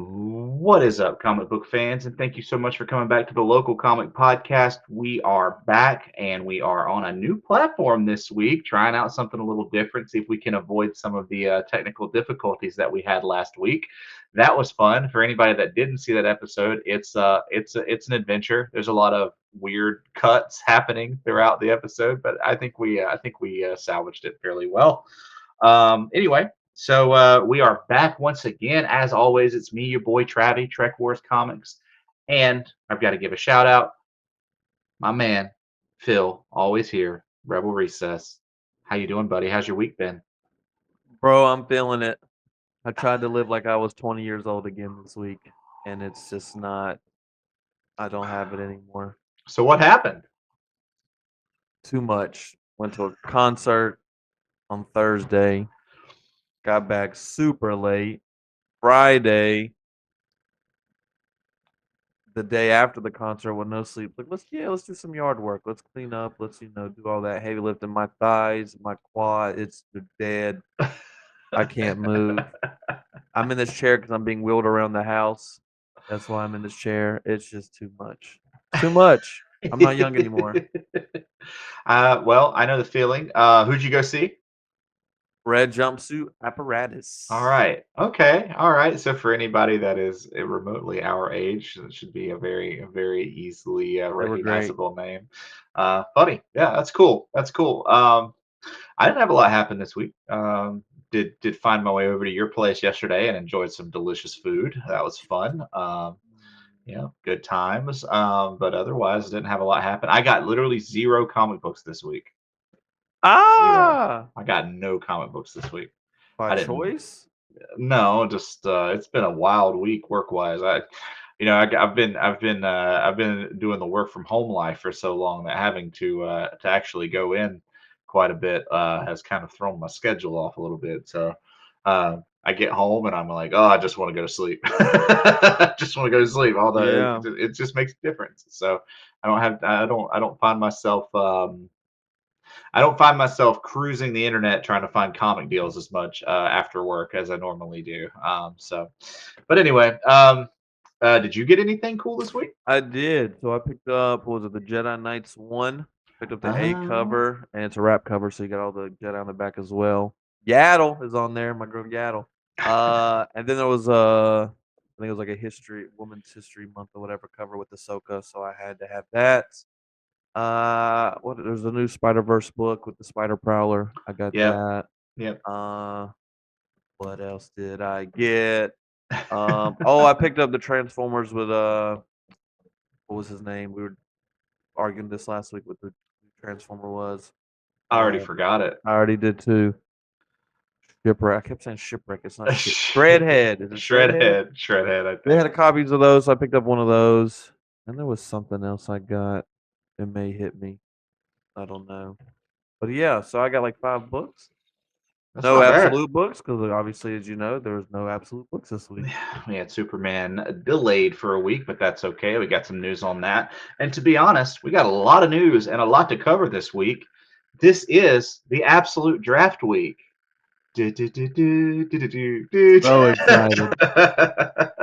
What is up, comic book fans? And thank you so much for coming back to the local comic podcast. We are back and we are on a new platform this week, trying out something a little different, see if we can avoid some of the technical difficulties that we had last week. That was fun. For anybody that didn't see that episode, it's an adventure. There's a lot of weird cuts happening throughout the episode, but I think we salvaged it fairly well. Anyway, so we are back once again. As always, it's me, your boy Travi, TrekWars Comics, and I've got to give a shout out, my man Phil, always here, Rebel Recess. How you doing, buddy? How's your week been? Bro, I'm feeling it. I tried to live like I was 20 years old again this week, and it's just not, I don't have it anymore. So what happened? Too much. Went to a concert on Thursday, got back super late. Friday, the day after the concert with no sleep, like, let's do some yard work. Let's clean up. Let's, do all that heavy lifting. My thighs, my quad, they're dead. I can't move. I'm in this chair because I'm being wheeled around the house. That's why I'm in this chair. It's just too much. It's too much. I'm not young anymore. Well, I know the feeling. Who'd you go see? Red jumpsuit All apparatus. right. Okay. All right. So for anybody that is remotely our age, it should be a very easily They were great. recognizable name. Funny. Yeah, that's cool. That's cool. I didn't have a lot happen this week. Did find my way over to your place yesterday and enjoyed some delicious food. That was fun. Good times. But otherwise, didn't have a lot happen. I got literally zero comic books this week. Zero. Ah, I got no comic books this week. by I didn't. choice. No, just it's been a wild week work wise. I've been doing the work from home life for so long that having to actually go in quite a bit has kind of thrown my schedule off a little bit. So I get home and I'm like, oh, I just want to go to sleep. Just want to go to sleep. Although Yeah. it just makes a difference. So I don't find myself cruising the internet trying to find comic deals as much after work as I normally do. But anyway, did you get anything cool this week? I did. So I picked up, what was it, the Jedi Knights one? Picked up the A Uh, cover, and it's a wrap cover, so you got all the Jedi on the back as well. Yaddle is on there, my girl Yaddle. And then there was I think it was like a Women's History Month or whatever cover with Ahsoka, so I had to have that. There's a new Spider Verse book with the Spider Prowler. I got yep, that. yep. Uh, what else did I get? Oh, I picked up the Transformers with what was his name? We were arguing this last week with the Transformer was. I already Uh, forgot it. I already did too. Shipwreck. I kept saying shipwreck. It's not ship. Shredhead. Is it Shredhead? Shredhead. I They think. had copies of those, so I picked up one of those. And there was something else I got. It may hit me. I don't know. But yeah, so I got like 5 books. That's No not bad. absolute books because obviously, as you know, there was no absolute books this week. We had Superman delayed for a week, but that's okay. We got some news on that. And to be honest, we got a lot of news and a lot to cover this week. This is the absolute draft week. Do, do, do, do, do, do, do, So do. excited.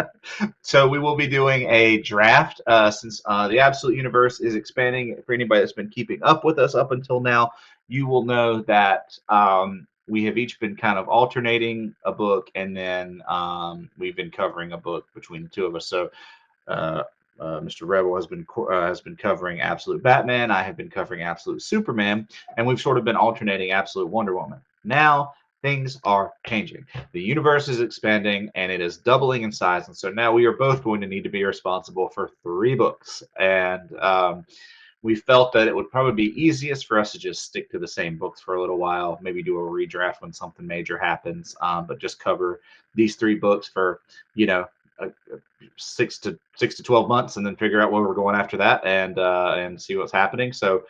So we will be doing a draft since the Absolute Universe is expanding. For anybody that's been keeping up with us up until now, you will know that we have each been kind of alternating a book, and then we've been covering a book between the two of us. So uh, Mr. Rebel has been covering Absolute Batman. I have been covering Absolute Superman, and we've sort of been alternating Absolute Wonder Woman. Now things are changing. The universe is expanding and it is doubling in size, and so now we are both going to need to be responsible for 3 books. And we felt that it would probably be easiest for us to just stick to the same books for a little while, maybe do a redraft when something major happens, but just cover these 3 books for you know a, 6 to 12 months, and then figure out where we're going after that, and see what's happening. So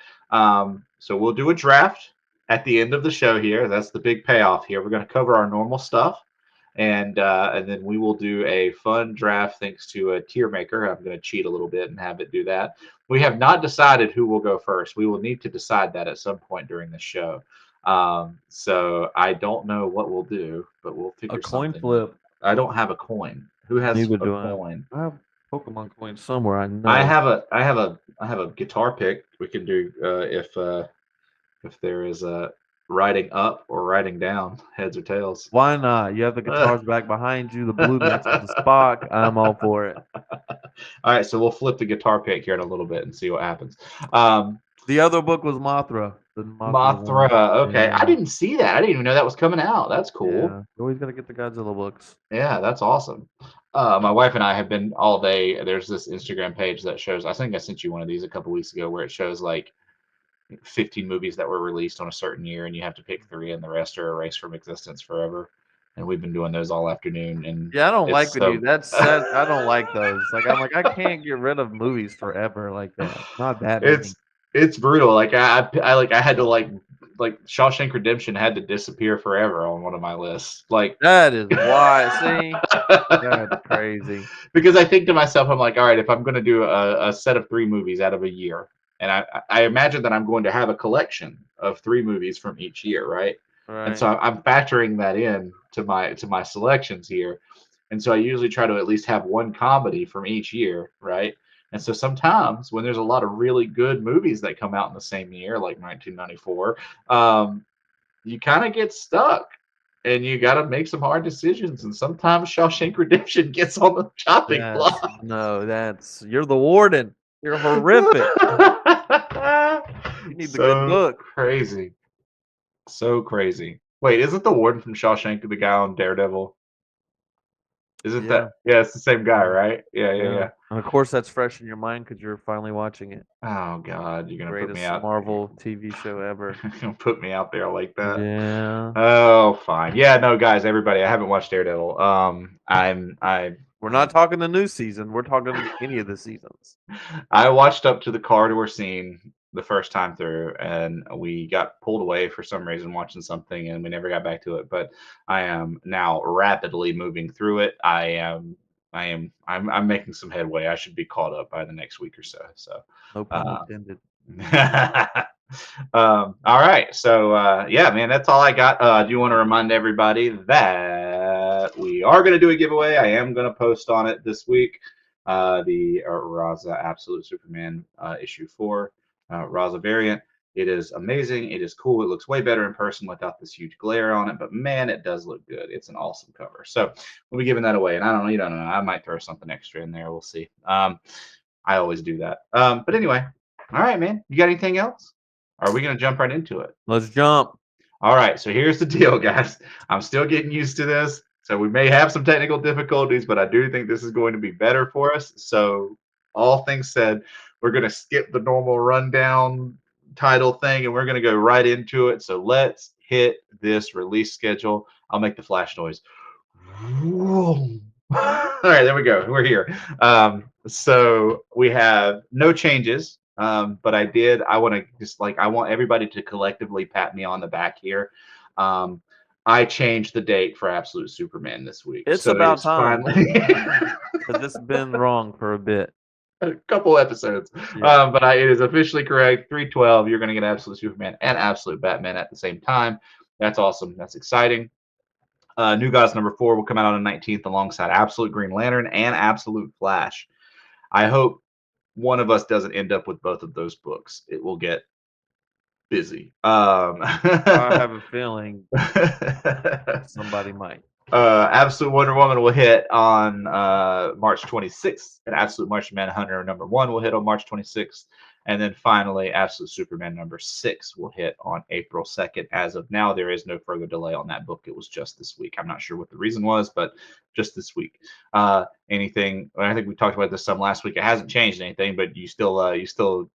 we'll do a draft at the end of the show here. That's the big payoff here. We're going to cover our normal stuff, and then we will do a fun draft thanks to a tier maker. I'm going to cheat a little bit and have it do that. We have not decided who will go first. We will need to decide that at some point during the show. So I don't know what we'll do, but we'll A figure coin something out. flip. I don't have a coin. Who has Neither a do I. coin? I have Pokemon coins somewhere, I I know. have a guitar pick. We can do if there is a riding up or riding down, heads or tails. Why not? You have the guitars back behind you, the blue matches the Spock, I'm all for it. All right, so we'll flip the guitar pick here in a little bit and see what happens. Um, The other book was Mothra, the Mothra one. Mothra. Okay, I Yeah, didn't see that. I didn't even know that was coming out. That's cool. yeah. You always gotta get the Godzilla books. Yeah, that's awesome. My wife and I have been all day. There's this Instagram page that shows. I think I sent you one of these a couple weeks ago, where it shows like 15 movies that were released on a certain year, and you have to pick three, and the rest are erased from existence forever. And we've been doing those all afternoon, and Yeah, I don't like it's when you so. that's sad. I don't like those. Like, I'm like, I can't get rid of movies forever like that. Not that many. it's it's brutal. Like I had to like Shawshank Redemption had to disappear forever on one of my lists. Like That is why see? That's crazy. because I think to myself, I'm like, all right, if I'm going to do a set of three movies out of a year, and I imagine that I'm going to have a collection of three movies from each year, right? And Right. so I'm factoring that in to my selections here, and so I usually try to at least have one comedy from each year, right? And so sometimes when there's a lot of really good movies that come out in the same year, like 1994, um, you kind of get stuck and you got to make some hard decisions. And sometimes Shawshank Redemption gets on the chopping That's block. no, that's you're the warden. You're horrific. You need the good So book. crazy. So crazy. Wait, isn't the warden from Shawshank the guy on Daredevil? Isn't that? Yeah, Yeah, it's the same guy, yeah, right? Yeah, yeah, yeah. yeah. And of course, that's fresh in your mind because 'cause you're finally watching it. Oh God, you're gonna put me Greatest out. Marvel TV show ever. You're gonna put me out there like that. Yeah. Oh, fine. Yeah, no, guys, everybody, I haven't watched Daredevil. We're not I'm talking the new season, we're talking any of the seasons. I watched up to the corridor scene the first time through, and we got pulled away for some reason watching something, and we never got back to it. But I am now rapidly moving through it. I'm making some headway. I should be caught up by the next week or so. So, No pun uh, intended. all right. So, yeah, man, that's all I got. I do want to remind everybody that we are going to do a giveaway. I am going to post on it this week. The Raza Absolute Superman issue 4 Raza variant. It is amazing. It is cool. It looks way better in person without this huge glare on it, but man, it does look good. It's an awesome cover. So we'll be giving that away. And I don't know, you don't know. I might throw something extra in there. We'll see. I always do that. But anyway, all right, man. You got anything else? Are we going to jump right into it? Let's jump. All right, so here's the deal, guys. I'm still getting used to this, so we may have some technical difficulties, but I do think this is going to be better for us. So, all things said, we're going to skip the normal rundown title thing and we're going to go right into it. So, let's hit this release schedule. I'll make the flash noise. All right, there we go. We're here. So we have no changes, but I want to just like, I want everybody to collectively pat me on the back here. Um, I changed the date for Absolute Superman this week. It's So it about is time finally because it's been wrong for a bit. a couple episodes. Yeah. But it is officially correct. 312, you're going to get Absolute Superman and Absolute Batman at the same time. That's awesome. That's exciting. New Gods #4 will come out on the 19th alongside Absolute Green Lantern and Absolute Flash. I hope one of us doesn't end up with both of those books. It will get busy. I have a feeling somebody might. Absolute Wonder Woman will hit on March 26th, and Absolute Martian Manhunter #1 will hit on March 26th, and then finally, Absolute Superman #6 will hit on April 2nd. As of now, there is no further delay on that book. It was just this week. I'm not sure what the reason was, but just this week. Anything? I think we talked about this some last week. It hasn't changed anything, but you still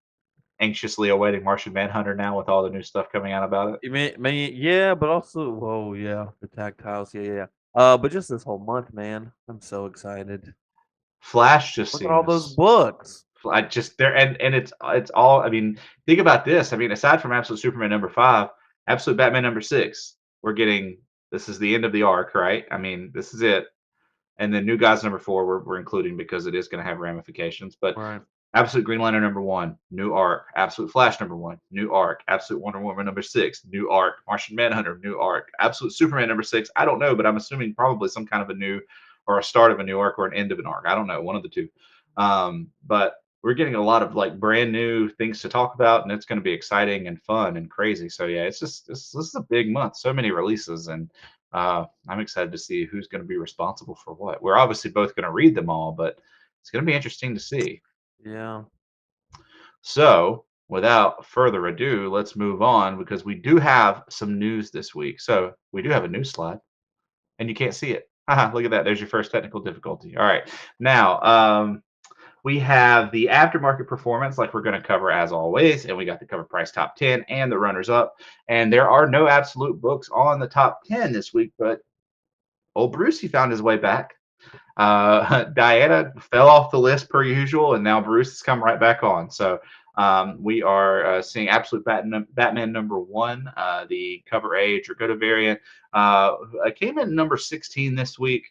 anxiously awaiting Martian Manhunter now with all the new stuff coming out about it. Yeah, but also, whoa, yeah, the tactiles, yeah, yeah, yeah. But just this whole month, man, I'm so excited. Flash just Look at all those seems books. I just there and it's all. I mean, think about this. I mean, aside from Absolute Superman #5, Absolute Batman #6, we're getting this is the end of the arc, right? I mean, this is it. And then New Gods #4 we're including because it is going to have ramifications. But Right. Absolute Green Lantern #1, new arc. Absolute Flash #1, new arc. Absolute Wonder Woman #6, new arc. Martian Manhunter, new arc. Absolute Superman #6, I don't know, but I'm assuming probably some kind of a new or a start of a new arc or an end of an arc. I don't know, one of the two. But we're getting a lot of like brand new things to talk about, and it's going to be exciting and fun and crazy. So yeah, it's just this is a big month. So many releases, and I'm excited to see who's going to be responsible for what. We're obviously both going to read them all, but it's going to be interesting to see. Yeah. So, without further ado, let's move on because we do have some news this week. So, we do have a news slide, and you can't see it. Haha, look at that. There's your first technical difficulty. All right. Now, we have the aftermarket performance, like we're going to cover as always, and we got the cover price top 10 and the runners up. And there are no absolute books on the top 10 this week, but old Brucey found his way back. Diana fell off the list per usual, and now Bruce has come right back on. So we are seeing Absolute Batman number 1, the cover A Dragotta variant. Came in number 16 this week.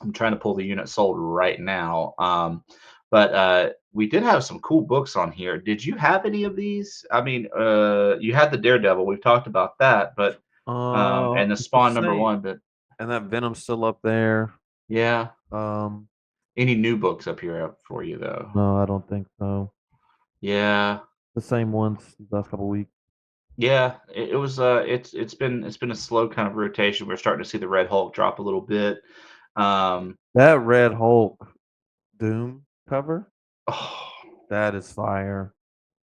I'm trying to pull the unit sold right now. But we did have some cool books on here. Did you have any of these? I mean, you had the Daredevil. We've talked about that, but and the It's the Spawn same, number 1. But and that Venom's still up there. yeah, Um, any new books up here up for you though? no, I don't think so. Yeah, The same ones these last couple weeks. yeah. It was. It's been a slow kind of rotation. We're starting to see the Red Hulk drop a little bit. Um, That Red Hulk Doom cover, oh, that is fire.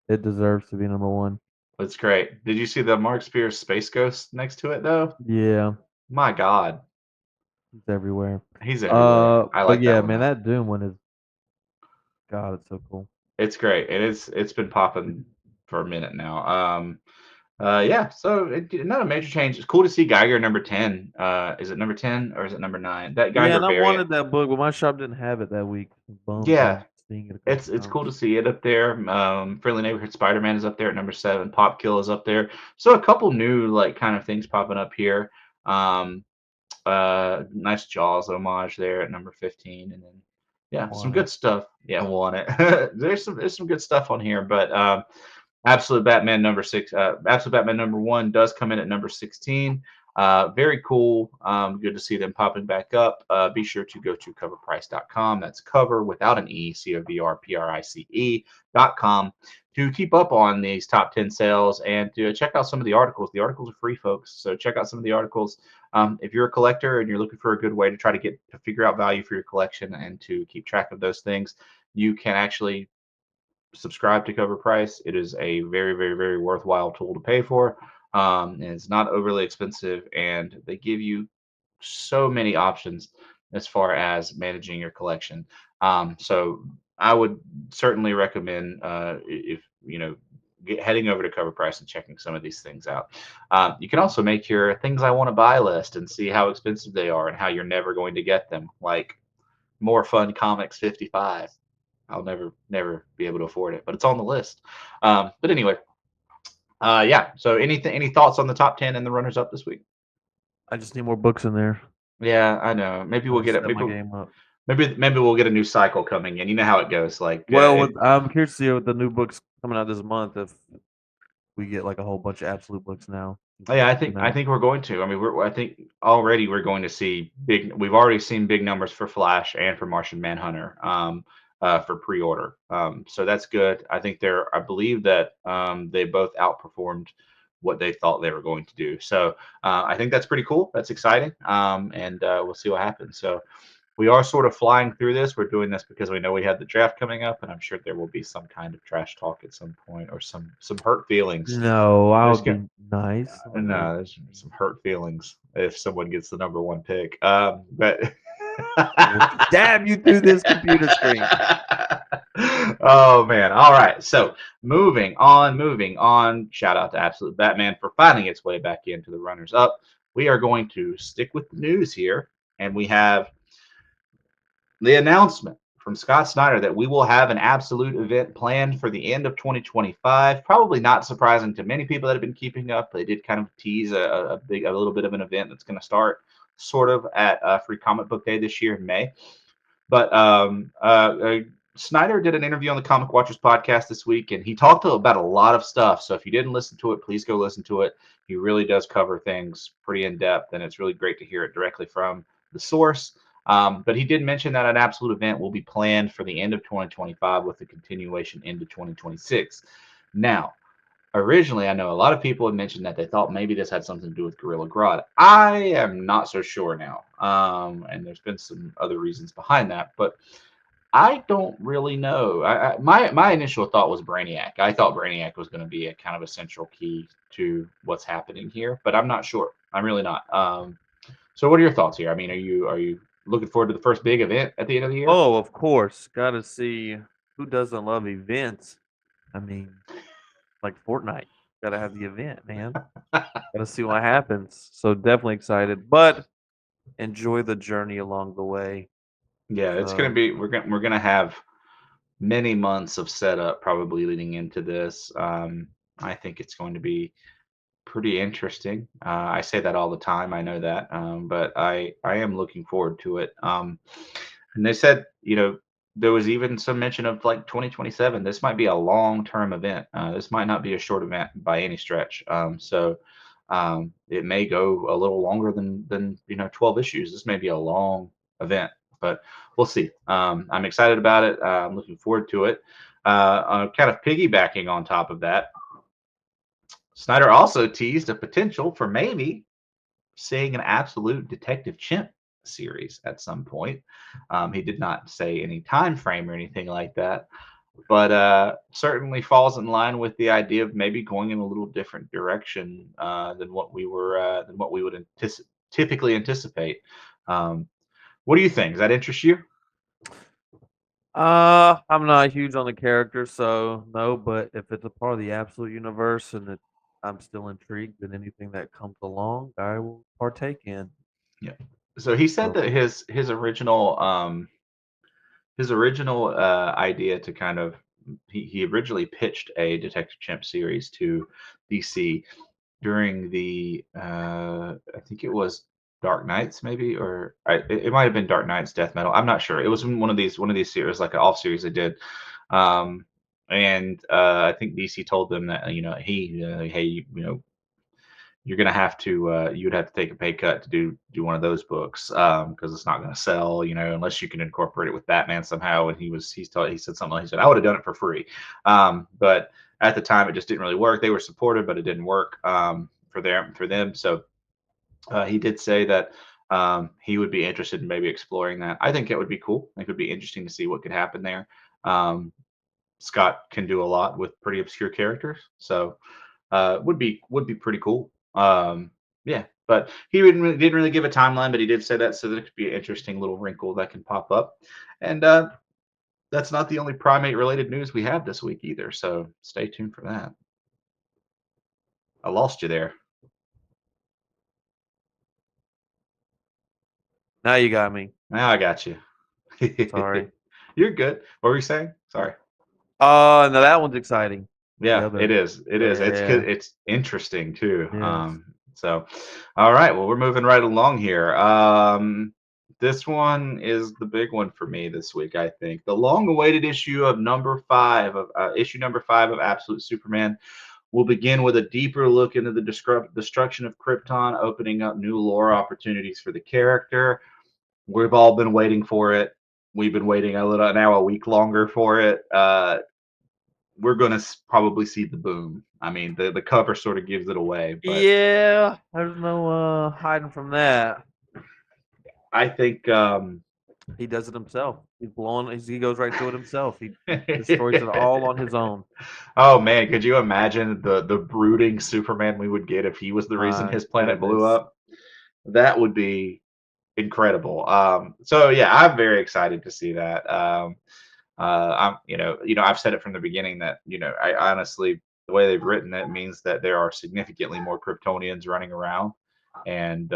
It deserves to be number one. that's great. Did you see the Mark Spears Space Ghost next to it though? Yeah, My God, it's everywhere. he's everywhere. I But like that yeah, one man, though. that Doom one is God, it's so cool. It's great, and it's been popping for a minute now. Yeah. So not a major change. It's cool to see Geiger number 10. Is it number 10 or is it number 9? That Yeah, Geiger and I variant. wanted that book, but my shop didn't have it that week. I'm bummed Yeah, on seeing it a couple it's cool to times. see it up there. Friendly Neighborhood Spider-Man is up there at number 7. Pop Kill is up there. So a couple new like kind of things popping up here. Um, nice Jaws homage there at number 15, and then yeah, some Want it. good stuff. Yeah, want it. There's some good stuff on here, but Absolute Batman number 1 does come in at number 16. Very cool. Good to see them popping back up. Be sure to go to coverprice.com. That's cover without an E, COVRPRICE.com, to keep up on these top 10 sales and to check out some of the articles. The articles are free, folks. So check out some of the articles. If you're a collector and you're looking for a good way to try to figure out value for your collection and to keep track of those things, you can actually subscribe to Cover Price. It is a very, very, very worthwhile tool to pay for. And it's not overly expensive, and they give you so many options as far as managing your collection. So I would certainly recommend if heading over to Cover Price and checking some of these things out. You can also make your things I want to buy list and see how expensive they are and how you're never going to get them. Like More Fun Comics 55. I'll never be able to afford it, but it's on the list. But anyway, yeah. So any thoughts on the top 10 and the runners up this week? I just need more books in there. Yeah, I know. Maybe I we'll just get it. step Maybe my game up. maybe we'll get a new cycle coming in. You know how it goes. Like Well, I'm curious to see with the new books coming out this month if we get like a whole bunch of absolute books now. yeah, I You think I know, think we're going to. I mean, I think already we're going to see big. We've already seen big numbers for Flash and for Martian Manhunter. For pre-order. So that's good. I think I believe that they both outperformed what they thought they were going to do. So I think that's pretty cool. That's exciting. And we'll see what happens. So we are sort of flying through this. We're doing this because we know we have the draft coming up, and I'm sure there will be some kind of trash talk at some point or some hurt feelings. no, I There's would gonna be nice. I'm not gonna no, there's some hurt feelings if someone gets the number 1 pick. But I will stab you through this computer screen. oh man. All right. So moving on. Shout out to Absolute Batman for finding its way back into the runners up. We are going to stick with the news here, and we have the announcement from Scott Snyder that we will have an absolute event planned for the end of 2025. Probably not surprising to many people that have been keeping up. They did kind of tease a little bit of an event that's going to start sort of at Free Comic Book Day this year in May. But Snyder did an interview on the Comic Watchers podcast this week, and he talked about a lot of stuff. So if you didn't listen to it, please go listen to it. He really does cover things pretty in depth, and it's really great to hear it directly from the source. But he did mention that an absolute event will be planned for the end of 2025 with a continuation into 2026. Now, originally, I know a lot of people had mentioned that they thought maybe this had something to do with Gorilla Grodd. I am not so sure now, and there's been some other reasons behind that, but I don't really know. My initial thought was Brainiac. I thought Brainiac was going to be a kind of a central key to what's happening here, but I'm not sure. I'm really not. So, what are your thoughts here? I mean, are you looking forward to the first big event at the end of the year? Oh, of course, gotta see who doesn't love events. I mean, like Fortnite, gotta have the event, man. Gotta see what happens. So definitely excited, but enjoy the journey along the way. Yeah, it's gonna So, be. We're gonna have many months of setup probably leading into this. I think it's going to be pretty interesting. I say that all the time. I know that, but I am looking forward to it. And they said, there was even some mention of like 2027. This might be a long term event. This might not be a short event by any stretch. So it may go a little longer than 12 issues. This may be a long event, but we'll see. I'm excited about it. I'm looking forward to it. Kind of piggybacking on top of that, Snyder also teased a potential for maybe seeing an absolute Detective Chimp series at some point. He did not say any time frame or anything like that, but certainly falls in line with the idea of maybe going in a little different direction than what we would typically anticipate. Um, what do you think? Does that interest you? I'm not huge on the character, so no. But if it's a part of the absolute universe and I'm still intrigued, then anything that comes along, I will partake in. Yeah. So he said So, that his original idea to kind of he originally pitched a Detective Chimp series to DC during the I think it was Dark Knights maybe it might have been Dark Knights Death Metal. I'm not sure. It was in one of these series like an off series they did. Um, and I think DC told them that hey, you're gonna have to you'd have to take a pay cut to do one of those books because it's not gonna sell, unless you can incorporate it with Batman somehow. And he said something like he said I would have done it for free, but at the time it just didn't really work. They were supportive, but it didn't work for them. So he did say that he would be interested in maybe exploring that. I think it would be cool. I think it would be interesting to see what could happen there. Um, Scott can do a lot with pretty obscure characters, so would be pretty cool. Yeah, but he didn't really give a timeline, but he did say that, so that it could be an interesting little wrinkle that can pop up. And that's not the only primate related news we have this week either. So stay tuned for that. I lost you there. now you got me. Now I got you. Sorry. You're good. What were you saying? Sorry. No, that one's exciting. The Yeah, it other, is. It is. yeah, It's interesting too. yes. So, all right. Well, we're moving right along here. This one is the big one for me this week. I think the long-awaited issue number five of Absolute Superman will begin with a deeper look into the destruction of Krypton, opening up new lore opportunities for the character. We've all been waiting for it. We've been waiting a week longer for it. We're going to probably see the boom. I mean, the cover sort of gives it away, but Yeah, there's no hiding from that. I think He does it himself. He goes right to it himself. He destroys it all on his own. oh man, could you imagine the brooding Superman we would get if he was the reason My his planet blew goodness. up? That would be incredible. So yeah, I'm very excited to see that. I'm, I've said it from the beginning that I honestly, the way they've written it means that there are significantly more Kryptonians running around, and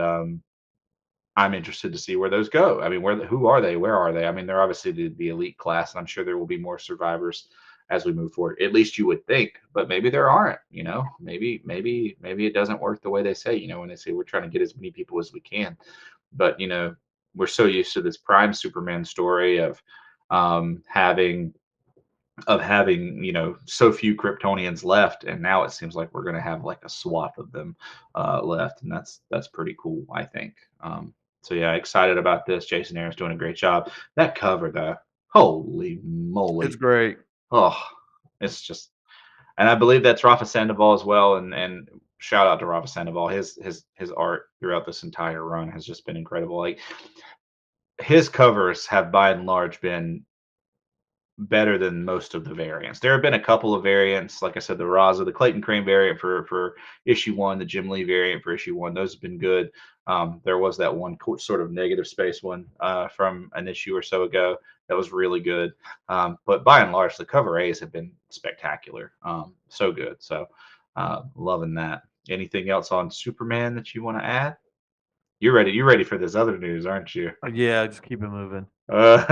I'm interested to see where those go. I mean, who are they? Where are they? I mean, they're obviously the elite class, and I'm sure there will be more survivors as we move forward. At least you would think, but maybe there aren't. Maybe it doesn't work the way they say. When they say we're trying to get as many people as we can, but we're so used to this Prime Superman story having so few Kryptonians left, and now it seems like we're going to have like a swath of them left, and that's pretty cool, I think. So yeah, excited about this. Jason Aaron's doing a great job. That cover though, holy It's moly! great. Oh, it's just, and I believe that's Rafa Sandoval as well. And shout out to Rafa Sandoval. His art throughout this entire run has just been incredible. Like his covers have by and large been better than most of the variants. There have been a couple of variants, like I said, the Raza, the Clayton Crane variant for issue one, the Jim Lee variant for issue one. Those have been good. There was that one sort of negative space one from an issue or so ago that was really good. But by and large, the cover A's have been spectacular. So good. So loving that. Anything else on Superman that you want to add? You're ready. You're ready for this other news, aren't you? Yeah, just keep it moving. Here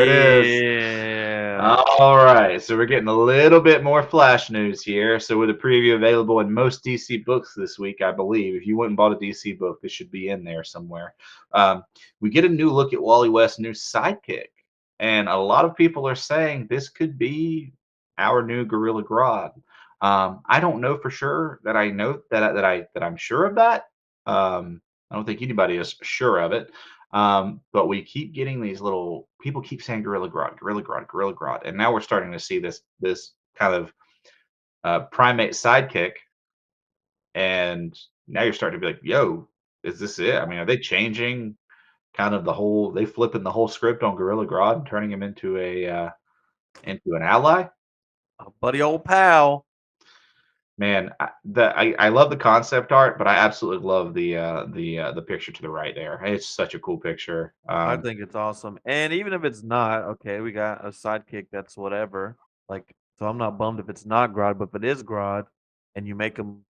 it is. Yeah. All right, so we're getting a little bit more Flash news here. So, with a preview available in most DC books this week, I believe, if you went and bought a DC book, this should be in there somewhere. We get a new look at Wally West's new sidekick, and a lot of people are saying this could be our new Gorilla Grodd. I don't know for sure that I know that I'm sure of that. I don't think anybody is sure of it. But we keep getting these little people keep saying Gorilla Grodd, Gorilla Grodd, Gorilla Grodd, and now we're starting to see this kind of primate sidekick, and now you're starting to be like, "Yo, is this it?" I mean, are they changing kind of the whole? They flipping the whole script on Gorilla Grodd and turning him into an ally? Buddy old pal. Man, I love the concept art, but I absolutely love the picture to the right there. It's such a cool picture. I think it's awesome. And even if it's not, okay, we got a sidekick that's whatever. Like, so I'm not bummed if it's not Grodd, but if it is Grodd and you make him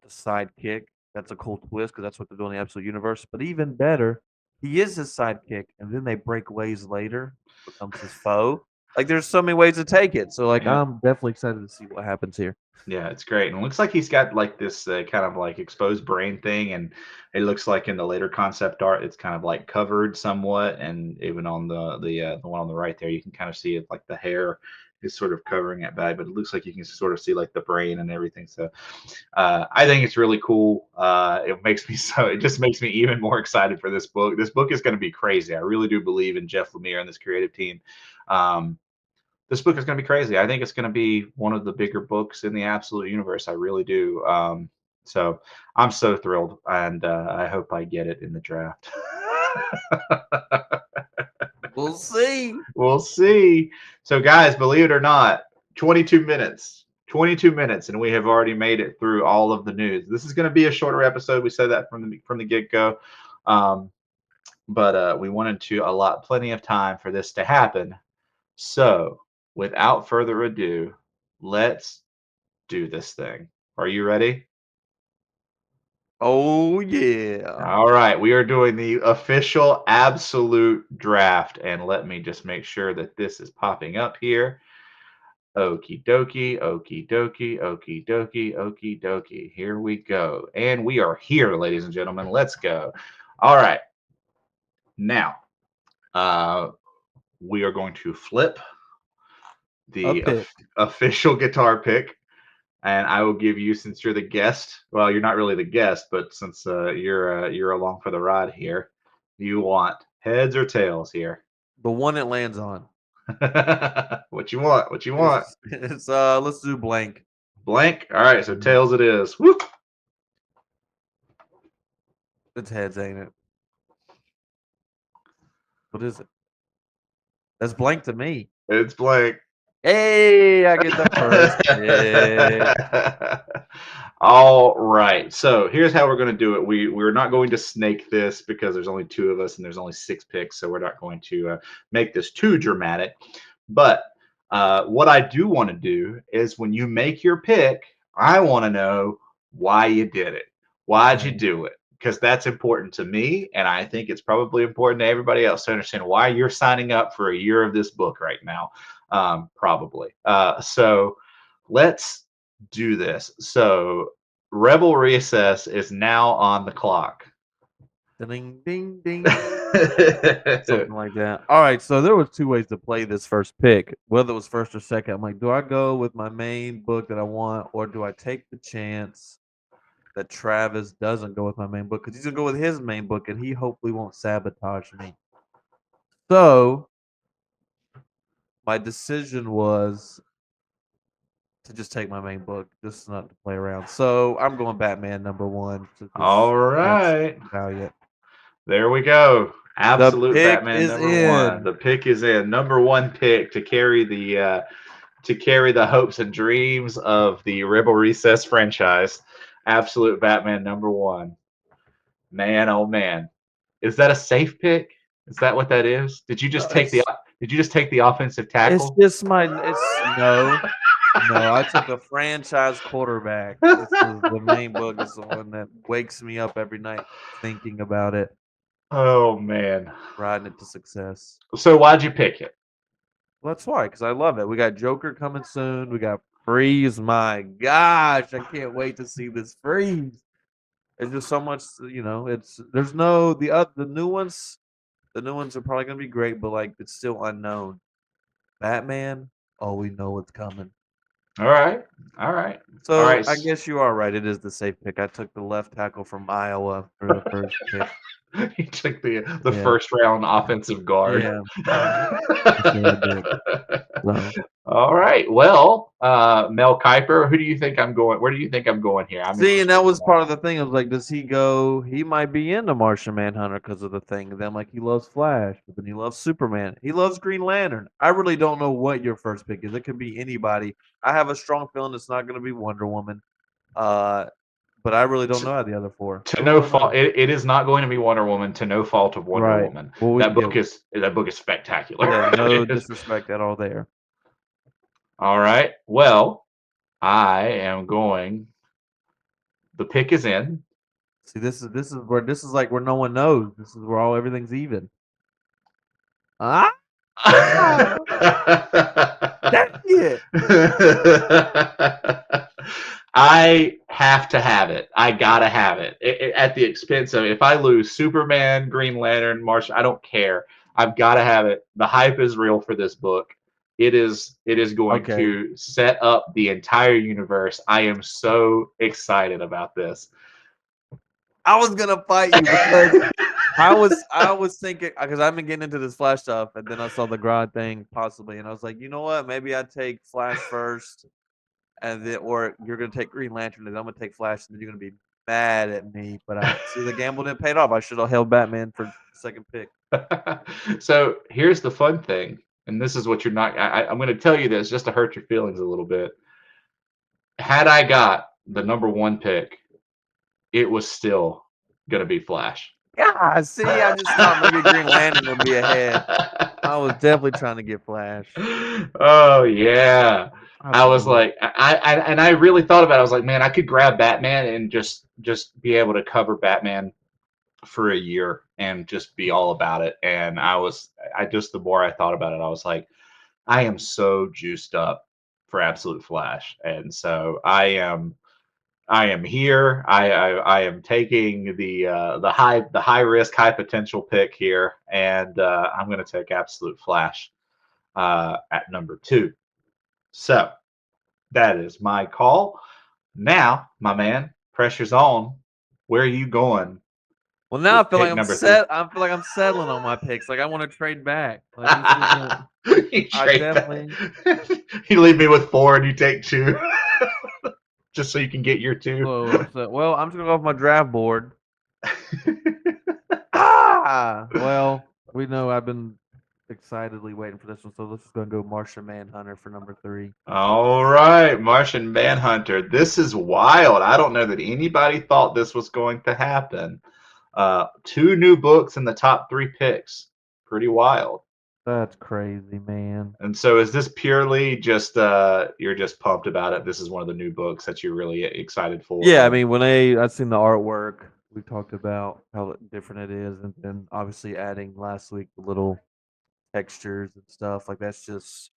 the sidekick, that's a cool twist because that's what they're doing in the Absolute Universe. But even better, he is his sidekick, and then they break ways later, becomes his foe. Like, there's so many ways to take it. So, like, Yeah. I'm definitely excited to see what happens here. Yeah, it's great, and it looks like he's got like this kind of like exposed brain thing, and it looks like in the later concept art, it's kind of like covered somewhat, and even on the one on the right there, you can kind of see it like the hair is sort of covering it back, but it looks like you can sort of see like the brain and everything. So I think it's really cool. It makes me so it just makes me even more excited for this book. This book is going to be crazy. I really do believe in Jeff Lemire and this creative team. Um, this book is going to be crazy. I think it's going to be one of the bigger books in the absolute universe. I really do. So I'm so thrilled, and I hope I get it in the draft. We'll see. We'll see. So, guys, believe it or not, 22 minutes. 22 minutes, and we have already made it through all of the news. This is going to be a shorter episode. We said that from the get go, um, but we wanted to allot plenty of time for this to happen. So, without further ado, let's do this thing. Are you ready? Oh, yeah. All right, we are doing the official absolute draft, and let me just make sure that this is popping up here. Okie dokie, okie dokie, okie dokie, okie dokie. Here we go. And we are here, ladies and gentlemen. Let's go. All right. Now, uh, we are going to flip A the pick. official guitar pick. And I will give you, since you're the guest. Well, you're not really the guest, but since you're along for the ride here, you want heads or tails here? The one it lands on. What you want? What you want? It's let's do blank. Blank. All right, so Mhm. tails it is. Woo! It's heads, ain't it? What is it? That's blank to me. It's blank. Hey, I get the first pick. All right. So here's how we're going to do it. We're not going to snake this because there's only two of us and there's only six picks, so we're not going to make this too dramatic. But what I do want to do is when you make your pick, I want to know why you did it. Why'd you Mhm. do it? Because that's important to me, and I think it's probably important to everybody else to understand why you're signing up for a year of this book right now. Probably. So let's do this. So Rebel Reassess is now on the clock. Ding, ding, ding. Something like that. All right, so there was 2 ways to play this first pick, whether it was first or second. I'm like, do I go with my main book that I want, or do I take the chance that Travis doesn't go with my main book because he's gonna go with his main book, and he hopefully won't sabotage me. So my decision was to just take my main book, just not to play around. So I'm going Batman #1 to just All catch right. Valiant. There we go. The Absolute pick Batman is #1. in. The pick is in. #1 pick to carry the hopes and dreams of the Rebel Recess franchise. Absolute Batman #1. Man, oh man. Is that a safe pick? Is that what that is? No, it's did you just take the offensive it's tackle? just my it's no. No, I took a franchise quarterback. This is the main book is the one that wakes me up every night thinking about it, Oh man. riding it to success. So why'd you pick it? Well, that's why, because I love it. We got Joker coming soon. We got Freeze. My gosh, I can't wait to see this Freeze. It's just so much, it's there's no the new ones. The new ones are probably gonna be great, but like it's still unknown. Batman, oh, we know what's coming. All right. All right. All So right. I guess you are right. It is the safe pick. I took the left tackle from Iowa for the first pick. He took the Yeah, first round offensive guard. yeah, I sure did. So All right. Well, Mel Kiper, who do you think I'm going? Where do you think I'm going here? I'm see, and interested that to was know. part of the thing. I was like, does he go? He might be into Martian Manhunter because of the thing. And then like he loves Flash, but then he loves Superman. He loves Green Lantern. I really don't know what your first pick is. It could be anybody. I have a strong feeling it's not going to be Wonder Woman. Uh, but I really don't know how the other four. I To really no don't know. fault, it is not going to be Wonder Woman. To no fault of Wonder Right. Woman. Well, That yeah, book is spectacular. yeah. No It is. disrespect at all there. All right. Well, I am going. The pick is in. See, this is like where no one knows. This is where all everything's even. Ah, dang it! I have to have it. I gotta have it. At the expense of if I lose Superman, Green Lantern, Martian, I don't care. I've got to have it. The hype is real for this book. It is going Okay, to set up the entire universe. I am so excited about this. I was gonna fight you because I was thinking because I've been getting into this Flash stuff, and then I saw the Grodd thing possibly, and I was like, you know what? Maybe I take Flash first, and then or you're gonna take Green Lantern, and I'm gonna take Flash, and then you're gonna be mad at me. But I see the gamble didn't pay off. I should have held Batman for second pick. So here's the fun thing, and this is what you're not. I'm going to tell you this just to hurt your feelings a little bit. Had I got the #1 pick, it was still going to be Flash. Yeah, see, I just thought maybe Green Lantern would be ahead. I was definitely trying to get Flash. Oh yeah. I was Absolutely. like, I really thought about it. I was like, man, I could grab Batman and just be able to cover Batman for a year and just be all about it. And I just the more I thought about it, I was like, I am so juiced up for Absolute Flash, and so I am here. I am taking the high risk, high potential pick here, and I'm going to take Absolute Flash at #2. So that is my call. Now, my man, pressure's on. Where are you going Well, now with pick #3? I feel like I'm settling on my picks. Like I want to trade back. Like this isn't. You I trade that. definitely. You leave me with four, and you take two, just so you can get your two. Well, I'm just gonna go off my draft board. Ah, well, we know I've been excitedly waiting for this one, so let's just gonna go Martian Manhunter for #3. All right, Martian Manhunter. This is wild. I don't know that anybody thought this was going to happen. Two new books in the top three picks. Pretty wild. That's crazy, man. And so, is this purely just you're just pumped about it? This is one of the new books that you're really excited for, Yeah, I and mean, I seen the artwork, we talked about how different it is, and then obviously adding last week the little textures and stuff like that's just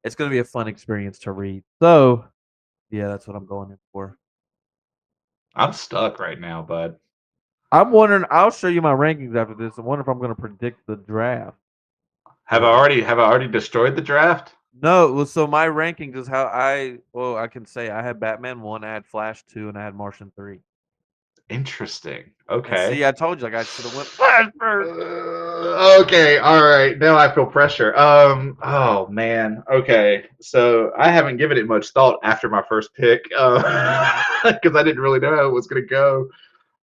it's gonna be a fun experience to read. So yeah, that's what I'm going in for. I'm stuck right now, bud. I'm wondering. I'll show you my rankings after this. I wonder if I'm gonna predict the draft. Have I already have I already destroyed the draft? No, well, so my rankings is how I can say I had Batman 1, I had Flash 2, and I had Martian 3. Interesting. And Okay. see, I told you, like, I should have went flash first. Okay, all right. Now I feel pressure. Oh man. Okay, so I haven't given it much thought after my first pick, because I didn't really know how it was gonna go.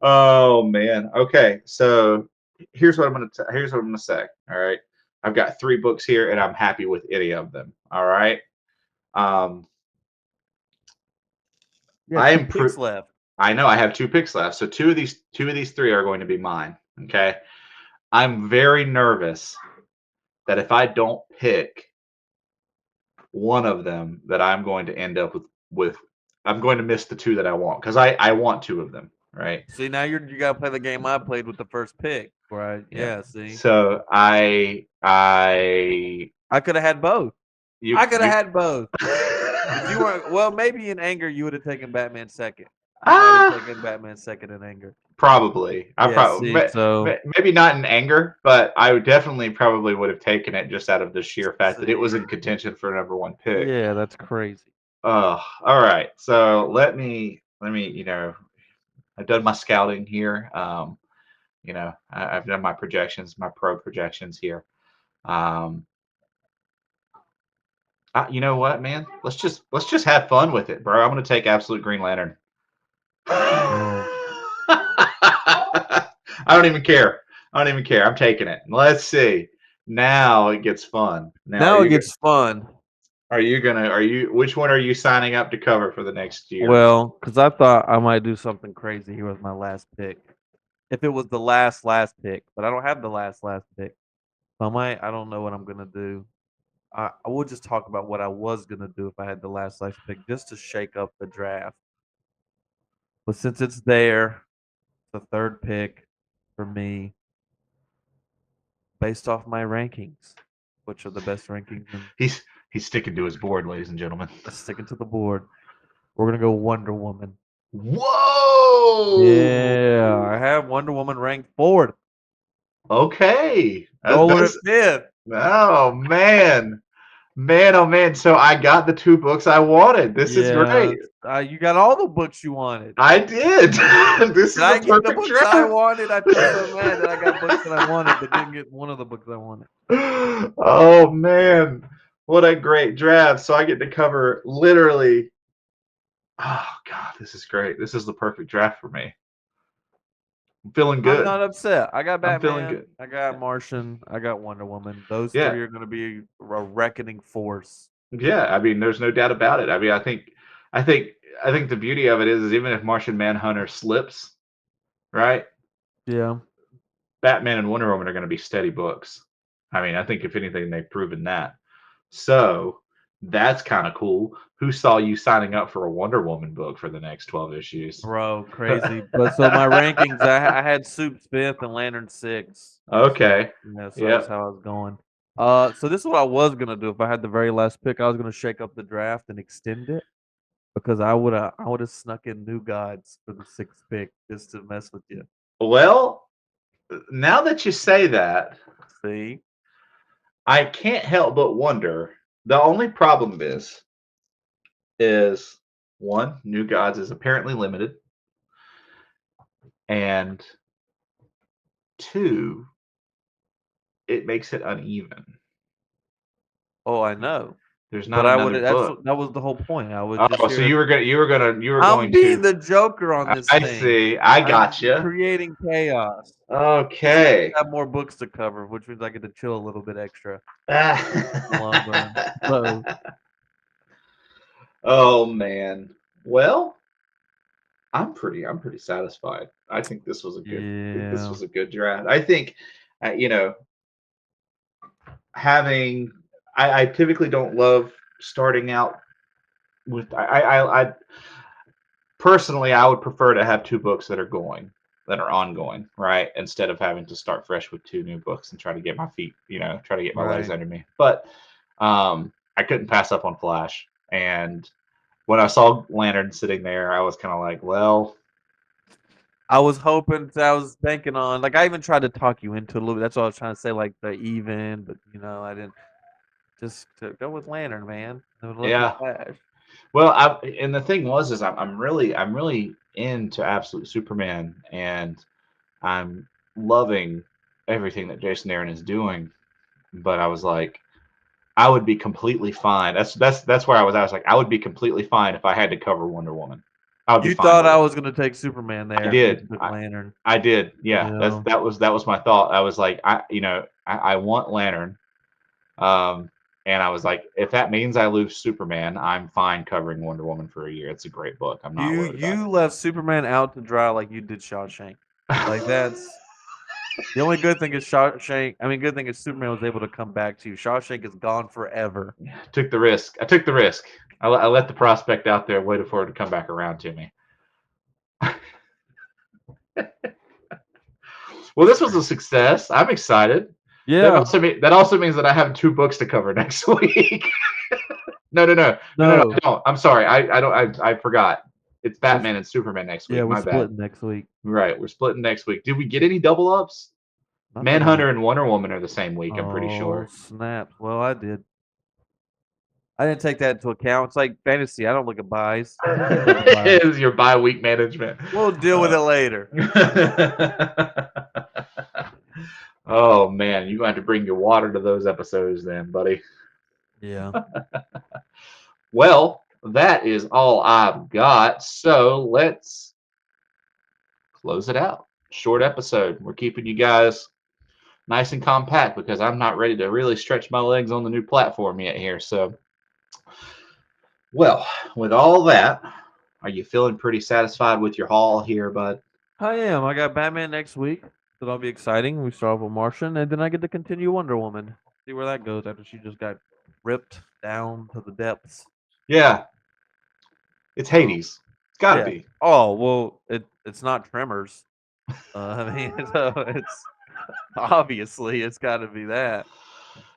Oh man. Okay, so here's what I'm gonna say. All right, I've got three books here, and I'm happy with any of them. All right. Um, You got I 2 am. picks left. I know I have two picks left, so two of these three are going to be mine. Okay. I'm very nervous that if I don't pick one of them, that I'm going to end up with I'm going to miss the two that I want because I want two of them, right? See, now you gotta play the game I played with the first pick, right? Yeah. Yeah, see? So I I coulda had both. you I coulda you had both. If you weren't well, maybe in anger, you would have taken Batman second. You might have ah taken Batman second in anger. probably I Yeah, probably see, so maybe not in anger, but I would definitely probably would have taken it just out of the sheer fact that it was see. in contention for number one pick. Yeah, that's crazy. All right. So let me I've done my scouting here. I've done my projections, my pro projections here. Um, you know what, man? Let's just have fun with it, bro. I'm gonna take Absolute Green Lantern. Oh. I don't even care. I don't even care. I'm taking it. Let's see. Now it gets fun. Now, Now it gets fun. are you which one are you signing up to cover for the next year? Well, because I thought I might do something crazy here with my last pick. If it was the last pick, but I don't have the last pick. So I don't know what I'm gonna do. I will just talk about what I was gonna do if I had the last pick, just to shake up the draft. But since it's there, the third pick for me, based off my rankings, which are the best rankings, and He's sticking to his board, ladies and gentlemen. sticking to the board, we're gonna go Wonder Woman. Yeah, I Whoa! have Wonder Woman ranked fourth, Okay. Nolan at That's fifth. oh man. Man, oh man. So I got the two books I wanted. This is Yeah, great. you got all the books you wanted. I did. This Did is a I get the perfect books I draft. wanted? I feel so mad that I got books that I wanted, but didn't get one of the books I wanted. Oh man. What a great draft. So I get to cover literally oh god, this is great. This is the perfect draft for me. I'm feeling I'm good. not upset. I got I'm feeling Batman, good. I got Martian, I got Wonder Woman. Those Yeah. 3 are gonna be a reckoning force. Yeah, I mean, there's no doubt about it. I mean, I think, I think the beauty of it is even if Martian Manhunter slips, right? Yeah, Batman and Wonder Woman are going to be steady books. I mean, I think if anything, they've proven that. So that's kind of cool. Who saw you signing up for a Wonder Woman book for the next 12 issues? bro, crazy. But so my rankings, I had Soup's 5th and Lantern 6th. So, Okay. yeah, so that was Yep. how I was going. So this is what I was gonna do if I had the very last pick. I was gonna shake up the draft and extend it because I would have snuck in New Gods for the 6th pick just to mess with you. Well, now that you say that, See? I can't help but wonder. The only problem is one, New Gods is apparently limited, and two, it makes it uneven. Oh, I know. There's But not I would another that's book. what that was the whole point. I was just Oh, so here to I'm you were going being to. the Joker on this I thing. see. I I'm gotcha. creating chaos. Because you just Okay. have more books to cover, which means I get to chill a little bit extra in the long run. So, Oh man. Well, I'm pretty satisfied. I think this yeah, was a good draft. I think, you know, having I typically don't love starting out with I personally I would prefer to have two books that are ongoing, right? Instead of having to start fresh with two new books and try to get my feet, try to get my legs right. under me. But I couldn't pass up on Flash, and when I saw Lantern sitting there, I was kind of like, well, I was banking on like, I even tried to talk you into it a little bit. That's what I was trying to say, like, the even, but, I didn't. Just to go with Lantern, man. I would love the yeah. Flash. Well, and the thing was, is I'm really into Absolute Superman, and I'm loving everything that Jason Aaron is doing. But I was like, I would be completely fine. That's where I was. I was like, I would be completely fine if I had to cover Wonder Woman. I would be You fine thought with I it. was gonna take Superman I there, and you did. took Lantern. I did. Yeah. Yeah. That was my thought. I was like, I want Lantern. And I was like, if that means I lose Superman, I'm fine covering Wonder Woman for a year. It's a great book. I'm not worried about You left Superman out to dry like you did Shawshank. Like that's the only good thing is Shawshank. I mean, good thing is Superman was able to come back to you. Shawshank is gone forever. it. Took the risk. I took the risk. I let the prospect out there, waited for it to come back around to me. Well, this was a success. I'm excited. Yeah. That also means that I have two books to cover next week. No. I No. don't. I'm sorry. I don't. I forgot. It's We're Batman and Superman next yeah, week. we're My bad. splitting next week. Right. We're splitting next week. Did we get any double ups? Not that I know. Manhunter and Wonder Woman are the same week. I'm pretty Oh, sure. snaps. Well, I did. I didn't take that into account. It's like fantasy. I don't look at buys. You look at buys. Is your bye week management? We'll deal with Uh, it later. oh man, you're going to have to bring your water to those episodes, then, buddy. Yeah. Well, that is all I've got. So let's close it out. Short episode. We're keeping you guys nice and compact because I'm not ready to really stretch my legs on the new platform yet here. So, well, with all that, are you feeling pretty satisfied with your haul here, bud? I am. I got Batman next week. So that'll be exciting. We start off with Martian, and then I get to continue Wonder Woman. See where that goes after she just got ripped down to the depths. Yeah, it's So Hades. It's got to yeah. be. Oh well, it's not Tremors. I mean, so it's obviously it's got to be that.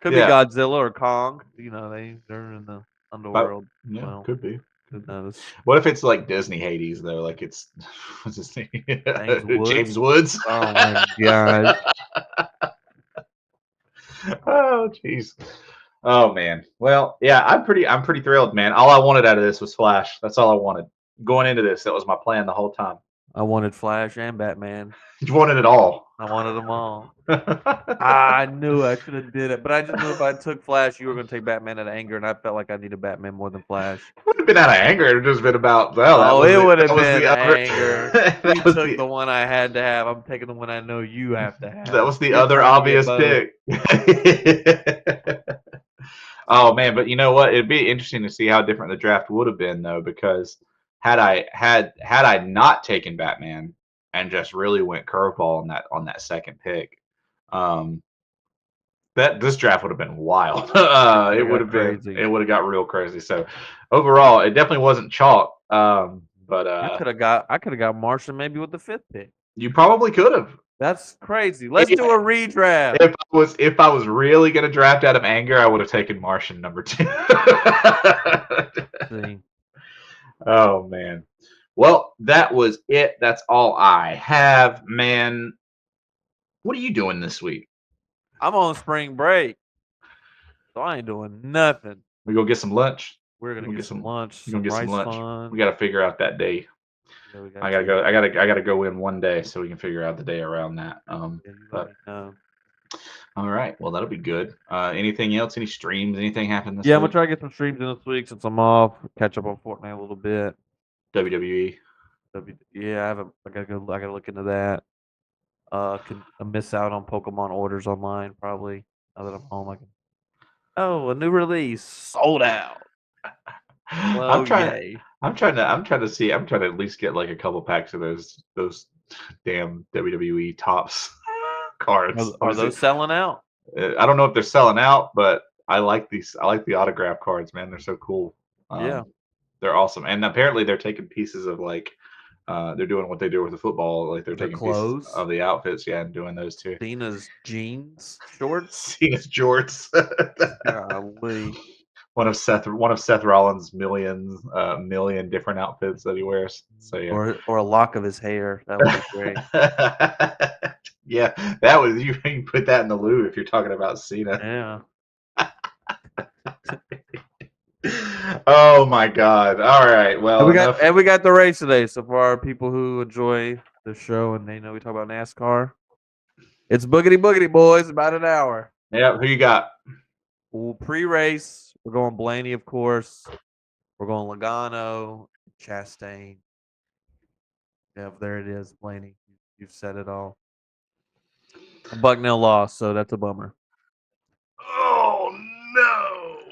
Could be Yeah, Godzilla or Kong. You know, they're in the but underworld. yeah, Well, could be. who knows? What if it's like Disney Hades though? Like it's what's his name? James Woods. James Woods. Oh my god. Oh jeez. Oh man. Well, yeah, I'm pretty thrilled, man. All I wanted out of this was Flash. That's all I wanted. Going into this, that was my plan the whole time. I wanted Flash and Batman. You wanted it all. I wanted them all. Would I knew I should have did it, but I just knew if I took Flash, you were going to take Batman out of anger, and I felt like I needed Batman more than Flash. have been out of anger. It would have just been about well, Oh, it would that have was been the other anger. that You was took the the one I had to have. I'm taking the one I know you have to that have. was the You're other trying to get obvious both. pick. Oh man, but you know what? It'd be interesting to see how different the draft would have been though, because had I not taken Batman and just really went curveball on that second pick, um, that this draft would have been wild. It would have got It crazy. would have got real crazy. So overall, it definitely wasn't chalk. But I could have got Martian maybe with the fifth pick. you probably could have. That's crazy. Let's do a redraft. If I was really gonna draft out of anger, I would have taken Martian number two. See, Oh man. Well, that was it. That's all I have, man. What are you doing this week? I'm on spring break, so I ain't doing nothing. We go get some lunch. We're We gonna gonna get get some some. lunch, We gonna some get some rice lunch. We fun. got to figure out that day. Yeah, we I got gotta to. go. I gotta go in one day so we can figure out the day around that. Yeah, you let But me know. all right. Well, that'll be good. Anything else? Any streams? Anything happen this Yeah, I'm gonna week? try to get some streams in this week since I'm off. Catch up on Fortnite a little bit. WWE. Yeah, I haven't. I gotta go. I gotta look into that. Can I miss out on Pokemon orders online probably now that I'm home. I can. Oh, a new release sold out. I'm Well, trying. yay. I'm trying to see. I'm trying to at least get like a couple packs of those damn WWE tops cards. Are Obviously, those selling out? I don't know if they're selling out, but I like these. I like the autograph cards, man. They're so cool. Yeah. They're awesome, and apparently they're taking pieces of like they're doing what they do with the football. Like they're The taking pieces clothes, of the outfits, yeah, and doing those too. Cena's jeans, shorts. Cena's jorts. Golly. One of Seth Rollins' million different outfits that he wears. So yeah. Or a lock of his hair. That would be great. Yeah, that was you can put that in the loo if you're talking about Cena. Yeah. Oh my God! All right. Well, enough. And we got the race today. So for our people who enjoy the show and they know we talk about NASCAR, it's boogity boogity boys. About an hour. Yeah. Who you got? Well, pre-race, we're going Blaney, of course. We're going Logano, Chastain. Yeah, there it is, Blaney. You've said it all. Bucknell lost, so that's a bummer. Oh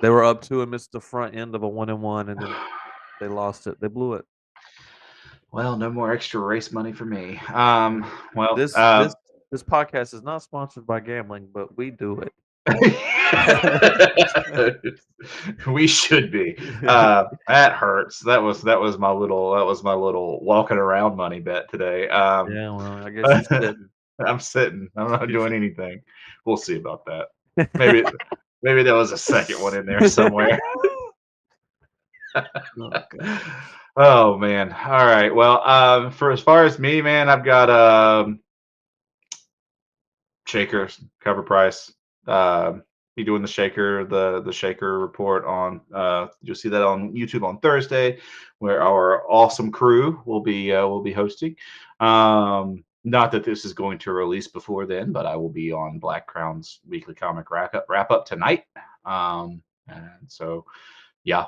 They were up two and missed the front end of a 1-1, and then they lost it. They blew it. Well, no more extra race money for me. Yeah. Well, This this this podcast is not sponsored by gambling, but we do it. we should be. That hurts. That was my little walking around money bet today. Yeah, well, I guess you're sitting. I'm sitting. I'm not You doing anything. We'll see about that. Maybe maybe there was a second one in there somewhere. Oh god. Oh man. All right. Well, for as far as me, man, I've got Shakers cover price. Be doing the shaker report on. You'll see that on YouTube on Thursday, where our awesome crew will be hosting. Not that this is going to release before then, but I will be on Black Crown's weekly comic wrap up tonight. And so yeah,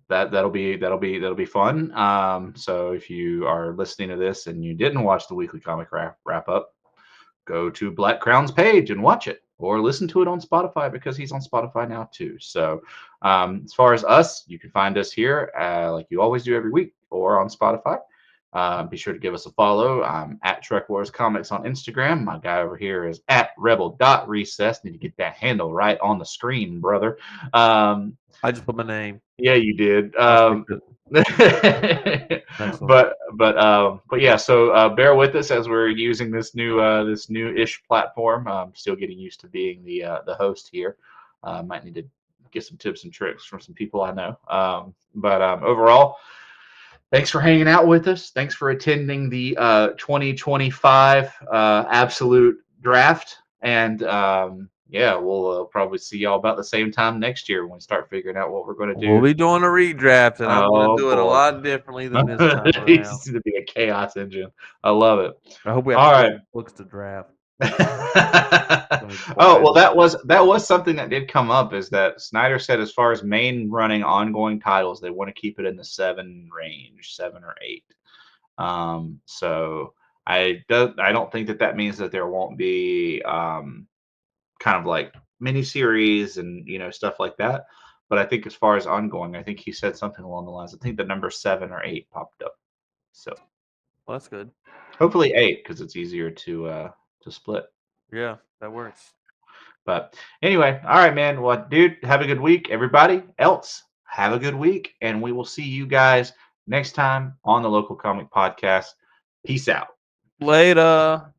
that'll be fun. So if you are listening to this and you didn't watch the weekly comic wrap up, go to Black Crown's page and watch it, or listen to it on Spotify because he's on Spotify now too. So, as far as us, you can find us here like you always do every week, or on Spotify. Be sure to give us a follow. I'm at TrekWars Comics on Instagram. My guy over here is at Rebel.Recess. Need to get that handle right on the screen, brother. Um, I just put my name. yeah, you did. I'll stick to next one. But yeah, so bear with us as we're using this new-ish platform. Still getting used to being the host here. Might need to get some tips and tricks from some people I know. But overall, thanks for hanging out with us. Thanks for attending the 2025 absolute draft. And yeah, we'll probably see y'all about the same time next year when we start figuring out what we're going to We'll do. be doing a redraft, and I'm gonna Oh do it a boy. lot differently than this time around. He's going to be a chaos engine. I love it. I hope we have All right. 12 books to draft. Gonna be Oh quiet well, as that was something that did come up. Is that Snyder said as far as main running ongoing titles, they want to keep it in the 7 range, 7 or 8. So I don't think that means that there won't be kind of like miniseries and stuff like that. But I think as far as ongoing, I think he said something along the lines. I think the number 7 or 8 popped up. So well, that's good. hopefully 8 because it's easier to split. Yeah, that works. But anyway, all right, man. Well, dude, have a good week. Everybody else, have a good week. And we will see you guys next time on the Local Comic Podcast. Peace out. Later.